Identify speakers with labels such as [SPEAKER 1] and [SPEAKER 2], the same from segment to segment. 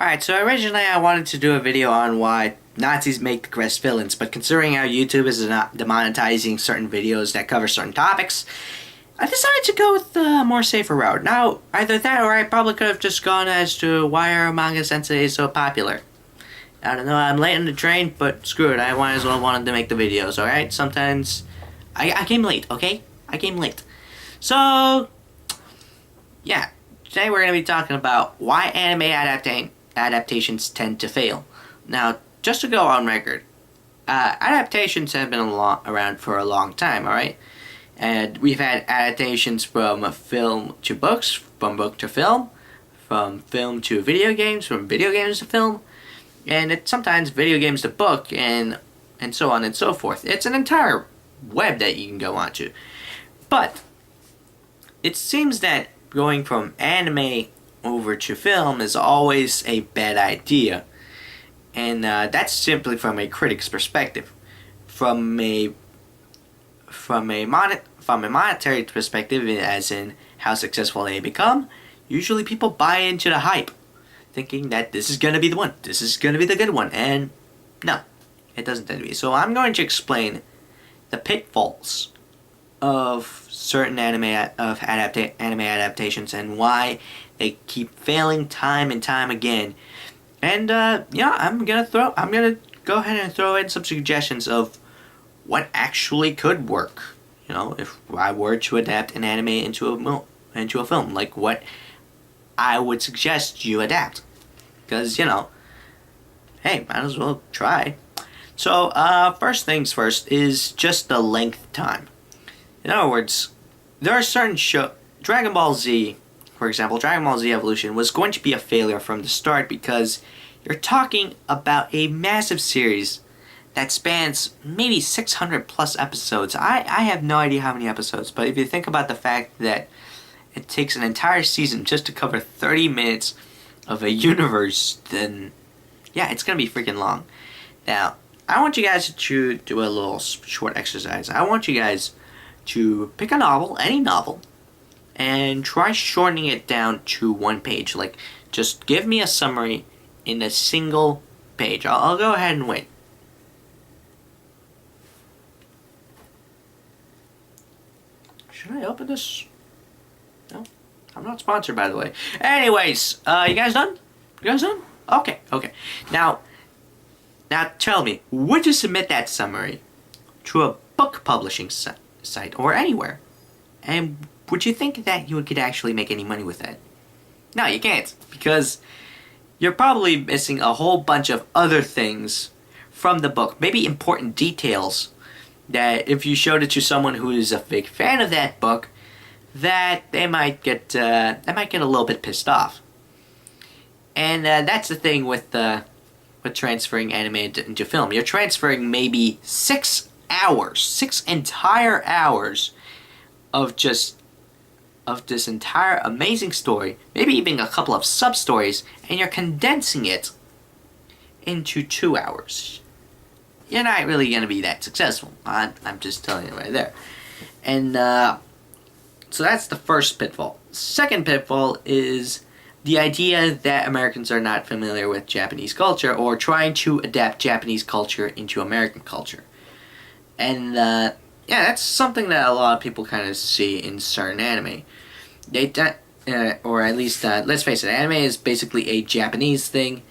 [SPEAKER 1] Alright, so originally I wanted to do a video on why Nazis make the best villains, but considering how YouTube is not demonetizing certain videos that cover certain topics, I decided to go with the more safer route. Now, either that or I probably could have just gone as to why Eromanga Sensei is so popular. I don't know, I'm late on the train, but screw it, I might as well wanted to make the videos, alright? Sometimes, I came late, okay? I came late. So, yeah, today we're going to be talking about why anime adaptations tend to fail. Now, just to go on record, adaptations have been around for a long time, alright? And we've had adaptations from film to books, from book to film to video games, from video games to film, and it's sometimes video games to book, and so on and so forth. It's an entire web that you can go onto. But it seems that going from anime over to film is always a bad idea, and that's simply from a critic's perspective. From a monetary perspective, as in how successful they become, usually people buy into the hype, thinking that this is gonna be the one, this is gonna be the good one, and no, it doesn't tend to be. So I'm going to explain the pitfalls of certain anime adaptations and why they keep failing time and time again. And yeah, I'm gonna go ahead and throw in some suggestions of what actually could work. You know, if I were to adapt an anime into a film, like what I would suggest you adapt, because you know, hey, might as well try. So first things first is just the length time. In other words, there are certain Dragon Ball Z, for example, Dragon Ball Z Evolution was going to be a failure from the start because you're talking about a massive series that spans maybe 600 plus episodes. I have no idea how many episodes, but if you think about the fact that it takes an entire season just to cover 30 minutes of a universe, then yeah, it's gonna be freaking long. Now, I want you guys to do a little short exercise. I want you guys to pick a novel, any novel, and try shortening it down to one page. Like, just give me a summary in a single page. I'll go ahead and wait. Should I open this? No? I'm not sponsored, by the way. Anyways, you guys done? You guys done? Okay. Now tell me, would you submit that summary to a book publishing site or anywhere? And would you think that you could actually make any money with that? No, you can't, because you're probably missing a whole bunch of other things from the book, maybe important details that if you showed it to someone who is a big fan of that book, that they might get a little bit pissed off. And that's the thing with transferring anime into film. You're transferring maybe 6 entire hours of this entire amazing story, maybe even a couple of sub-stories, and you're condensing it into 2 hours. You're not really going to be that successful. I'm just telling you right there. And so that's the first pitfall. Second pitfall is the idea that Americans are not familiar with Japanese culture or trying to adapt Japanese culture into American culture. And yeah, that's something that a lot of people kind of see in certain anime. Or at least, let's face it, anime is basically a Japanese thing,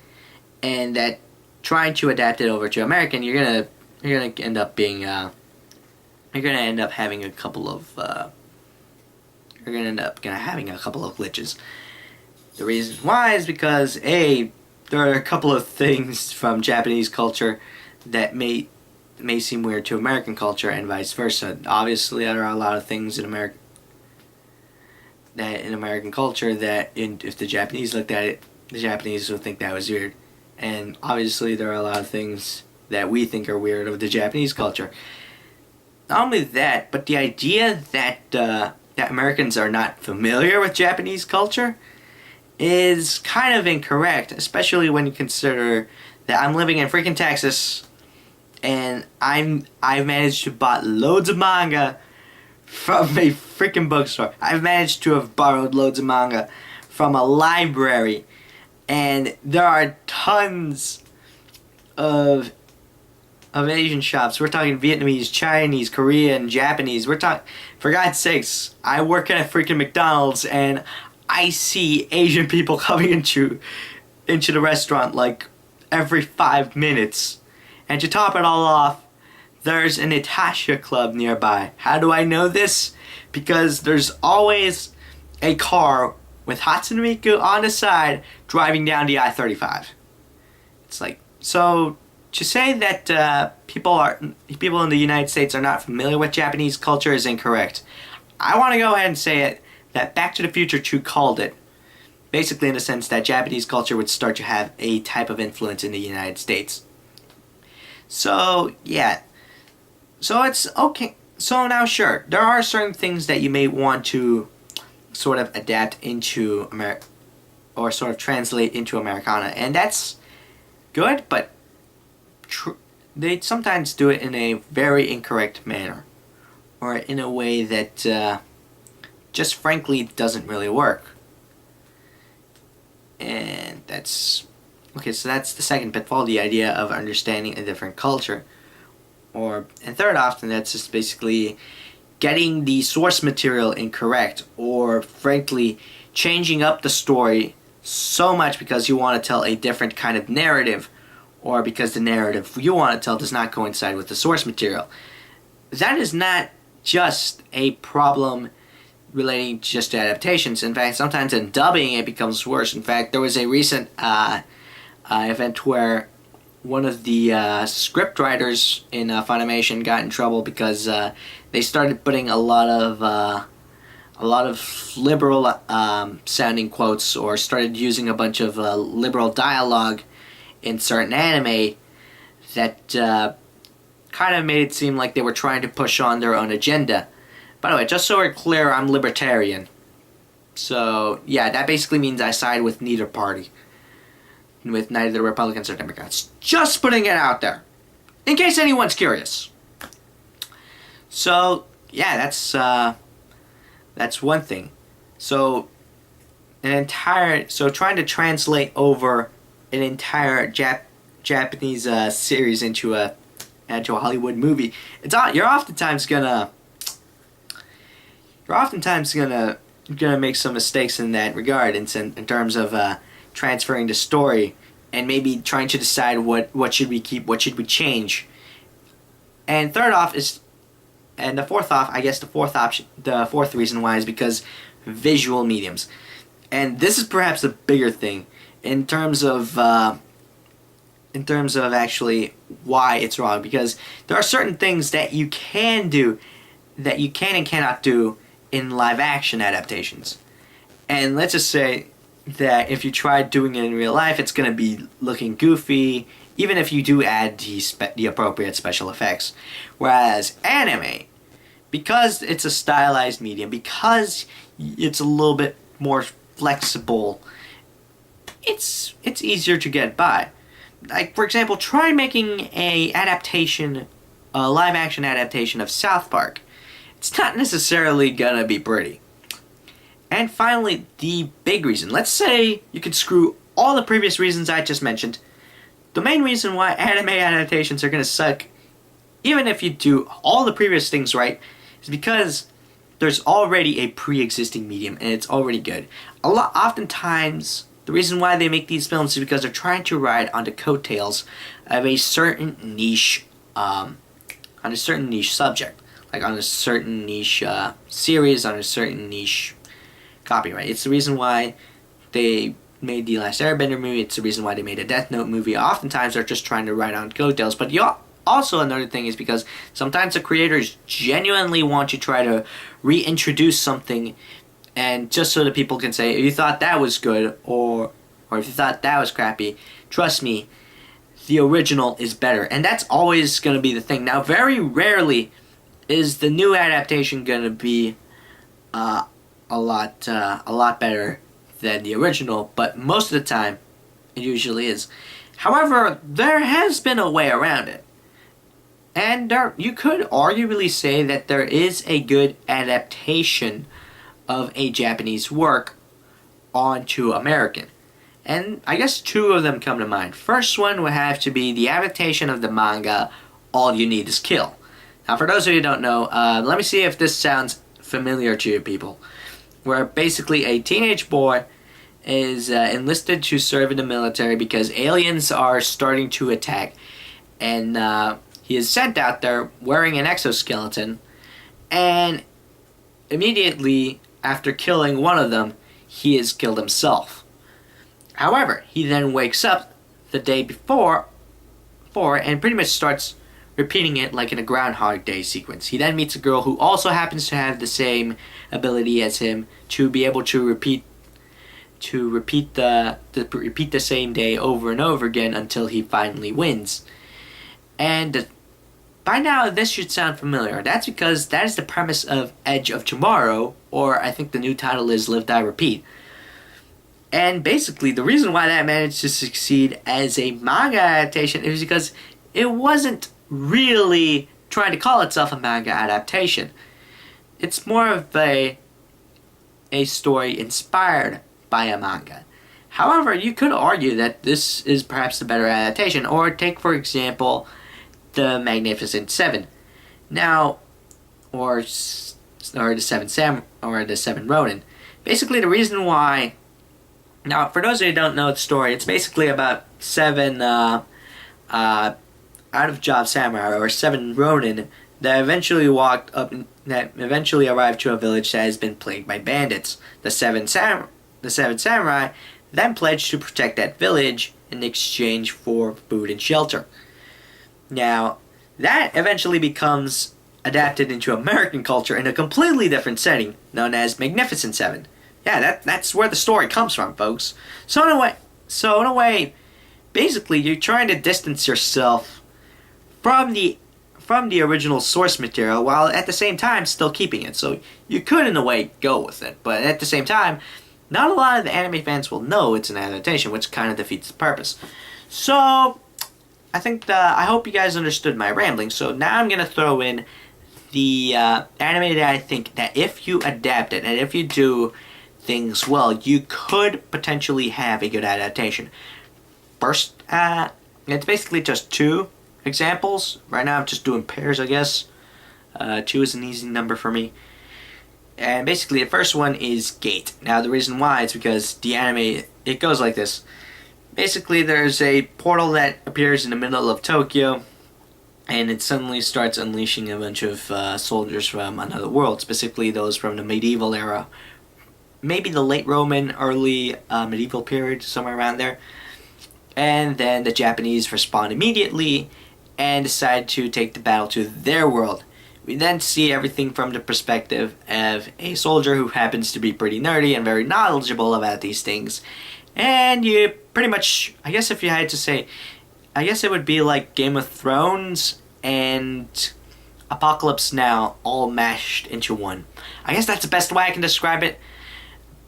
[SPEAKER 1] and that trying to adapt it over to American, you're gonna end up being you're gonna end up having a couple of glitches. The reason why is because there are a couple of things from Japanese culture that may seem weird to American culture, and vice versa. Obviously, there are a lot of things in American culture that if the Japanese looked at it, the Japanese would think that was weird. And obviously there are a lot of things that we think are weird of the Japanese culture. Not only that, but the idea that Americans are not familiar with Japanese culture is kind of incorrect, especially when you consider that I'm living in freaking Texas, and I've managed to buy loads of manga from a freaking bookstore. I've managed to have borrowed loads of manga from a library, And there are tons of Asian shops. We're talking Vietnamese, Chinese, Korean, Japanese. We're talking, for God's sakes, I work at a freaking McDonald's and I see Asian people coming into the restaurant like every 5 minutes. And to top it all off, there's a Natasha club nearby. How do I know this? Because there's always a car with Hatsune Miku on the side driving down the I-35. It's like, so to say that people in the United States are not familiar with Japanese culture is incorrect. I want to go ahead and say it that Back to the Future 2 called it, basically in the sense that Japanese culture would start to have a type of influence in the United States. So yeah, so it's okay. So now sure, there are certain things that you may want to sort of adapt into or sort of translate into Americana, and that's good, but they sometimes do it in a very incorrect manner, or in a way that just frankly doesn't really work. And that's okay. So that's the second pitfall: the idea of understanding a different culture. And third, often that's just basically getting the source material incorrect, or frankly changing up the story so much because you want to tell a different kind of narrative, or because the narrative you want to tell does not coincide with the source material. That is not just a problem relating just to adaptations. In fact, sometimes in dubbing it becomes worse. In fact, there was a recent event where one of the script writers in Funimation got in trouble because they started putting a lot of liberal sounding quotes, or started using a bunch of liberal dialogue in certain anime that kind of made it seem like they were trying to push on their own agenda. By the way, just so we're clear, I'm libertarian. So yeah, that basically means I side with neither party. With neither the Republicans or Democrats. Just putting it out there, in case anyone's curious. So yeah, that's one thing. So trying to translate over an entire Japanese series into a Hollywood movie, you're oftentimes gonna make some mistakes in that regard, in terms of transferring the story, and maybe trying to decide what should we keep, what should we change. And the fourth reason why is because visual mediums. And this is perhaps a bigger thing in terms of actually why it's wrong, because there are certain things that you can do that you can and cannot do in live action adaptations. And let's just say that if you try doing it in real life, it's going to be looking goofy, even if you do add the appropriate special effects. Whereas anime, because it's a stylized medium, because it's a little bit more flexible, it's easier to get by. Like, for example, try making a live action adaptation of South Park. It's not necessarily going to be pretty. And finally, the big reason. Let's say you could screw all the previous reasons I just mentioned. The main reason why anime adaptations are going to suck, even if you do all the previous things right, is because there's already a pre-existing medium and it's already good. Oftentimes, the reason why they make these films is because they're trying to ride on the coattails of a certain niche, subject, like on a certain niche series, on a certain niche copyright. It's the reason why they made the Last Airbender movie. It's the reason why they made a Death Note movie. Oftentimes they're just trying to ride on coattails. But also another thing is because sometimes the creators genuinely want to try to reintroduce something, and just so that people can say, if you thought that was good, or if you thought that was crappy, trust me, the original is better. And that's always going to be the thing. Now, very rarely is the new adaptation going to be a lot better than the original, but most of the time it usually is. However, there has been a way around it, and you could arguably say that there is a good adaptation of a Japanese work onto American. And I guess two of them come to mind. First one would have to be the adaptation of the manga, All You Need Is Kill. Now, for those of you who don't know, let me see if this sounds familiar to you people. Where basically a teenage boy is enlisted to serve in the military because aliens are starting to attack. And he is sent out there wearing an exoskeleton. And immediately after killing one of them, he is killed himself. However, he then wakes up the day before and pretty much starts repeating it like in a Groundhog Day sequence. He then meets a girl who also happens to have the same ability as him to be able to repeat the same day over and over again until he finally wins. And by now, this should sound familiar. That's because that is the premise of Edge of Tomorrow, or I think the new title is Live, Die, Repeat. And basically, the reason why that managed to succeed as a manga adaptation is because it wasn't really trying to call itself a manga adaptation. It's more of a story inspired by a manga. However, you could argue that this is perhaps a better adaptation, or take, for example, The Magnificent Seven. Now, or the Seven Ronin. Basically, the reason why. Now, for those of you who don't know the story, it's basically about seven out-of-job samurai, or seven ronin, that eventually arrived to a village that has been plagued by bandits. The seven samurai then pledged to protect that village in exchange for food and shelter. Now, that eventually becomes adapted into American culture in a completely different setting, known as Magnificent Seven. Yeah, that's where the story comes from, folks. So in a way, basically, you're trying to distance yourself from the original source material, while at the same time still keeping it. So you could, in a way, go with it, but at the same time, not a lot of the anime fans will know it's an adaptation, which kind of defeats the purpose. So I hope you guys understood my rambling. So now I'm gonna throw in the anime that I think that if you adapt it and if you do things well, you could potentially have a good adaptation. First, it's basically just two examples. Right now I'm just doing pairs, I guess. Two is an easy number for me. And basically the first one is Gate. Now the reason why is because the anime, it goes like this. Basically there's a portal that appears in the middle of Tokyo, and it suddenly starts unleashing a bunch of soldiers from another world, specifically those from the medieval era. Maybe the late Roman, early medieval period, somewhere around there. And then the Japanese respond immediately and decide to take the battle to their world. We then see everything from the perspective of a soldier who happens to be pretty nerdy and very knowledgeable about these things. And you pretty much, I guess if you had to say, I guess it would be like Game of Thrones and Apocalypse Now all mashed into one. I guess that's the best way I can describe it.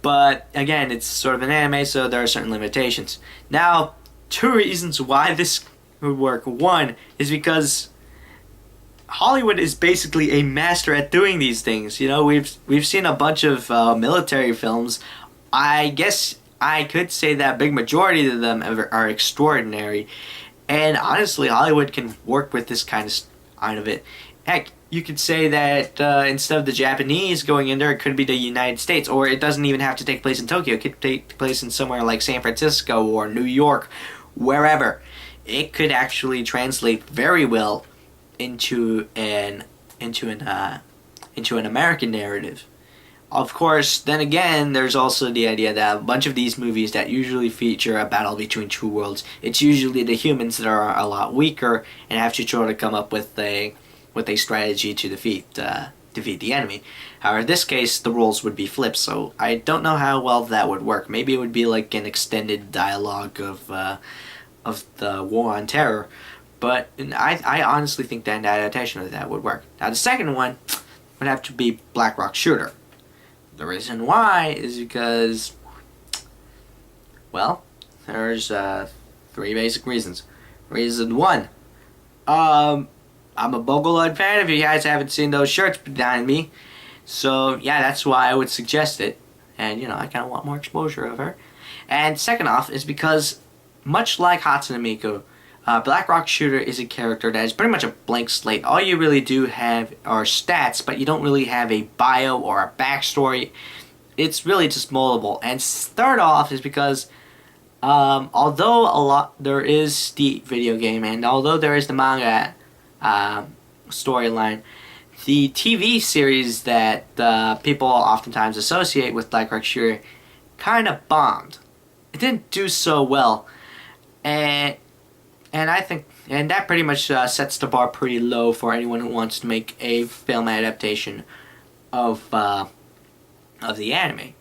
[SPEAKER 1] But again, it's sort of an anime, so there are certain limitations. Now, two reasons why this would work. One is because Hollywood is basically a master at doing these things. You know, we've seen a bunch of military films. I guess I could say that a big majority of them are extraordinary. And honestly, Hollywood can work with this kind of it. Heck, you could say that instead of the Japanese going in there, it could be the United States, or it doesn't even have to take place in Tokyo. It could take place in somewhere like San Francisco or New York, wherever. It could actually translate very well into an American narrative. Of course, then again, there's also the idea that a bunch of these movies that usually feature a battle between two worlds, it's usually the humans that are a lot weaker and have to try to come up with a strategy to defeat the enemy. However, in this case, the roles would be flipped, so I don't know how well that would work. Maybe it would be like an extended dialogue of the War on Terror, but I honestly think that an adaptation of that would work. Now, the second one would have to be Black Rock Shooter. The reason why is because, well, there's three basic reasons. Reason one, I'm a Bogolud fan, if you guys haven't seen those shirts behind me. So, yeah, that's why I would suggest it. And, you know, I kind of want more exposure of her. And second off is because, much like Hatsune Miku, Black Rock Shooter is a character that is pretty much a blank slate. All you really do have are stats, but you don't really have a bio or a backstory. It's really just moldable. And third off is because, although there is the video game, and although there is the manga storyline, the TV series that people oftentimes associate with Black Rock Shooter kind of bombed. It didn't do so well, and I think that pretty much sets the bar pretty low for anyone who wants to make a film adaptation of the anime.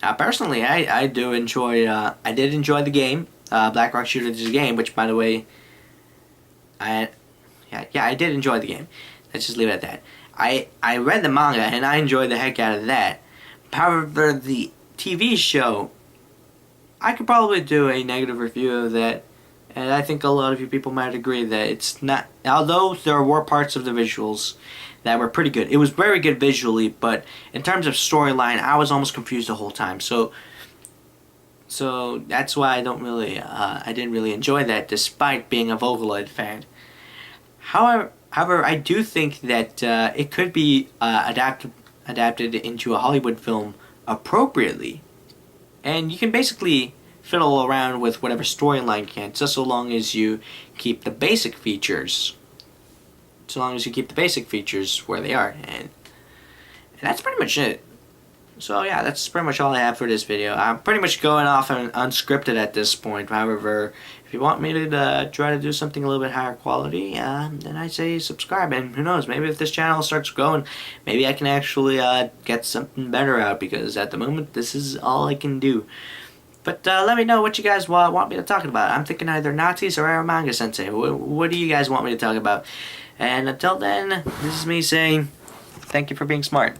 [SPEAKER 1] Now, personally, I did enjoy the game. Black Rock Shooter is a game, which, by the way, I did enjoy the game. Let's just leave it at that. I read the manga and I enjoyed the heck out of that. However, the TV show, I could probably do a negative review of that, and I think a lot of you people might agree that it's not. Although there were parts of the visuals that were pretty good, it was very good visually, but in terms of storyline, I was almost confused the whole time. So that's why I didn't really enjoy that, despite being a Vocaloid fan. However, I do think that it could be adapted into a Hollywood film appropriately, and you can basically fiddle around with whatever storyline you can, just so long as you keep the basic features. So long as you keep the basic features where they are, and that's pretty much it. So yeah, that's pretty much all I have for this video. I'm pretty much going off unscripted at this point. However, if you want me to try to do something a little bit higher quality, then I say subscribe. And who knows, maybe if this channel starts growing, maybe I can actually get something better out, because at the moment this is all I can do. But let me know what you guys want me to talk about. I'm thinking either Nazis or Eromanga Sensei. What do you guys want me to talk about? And until then, this is me saying thank you for being smart.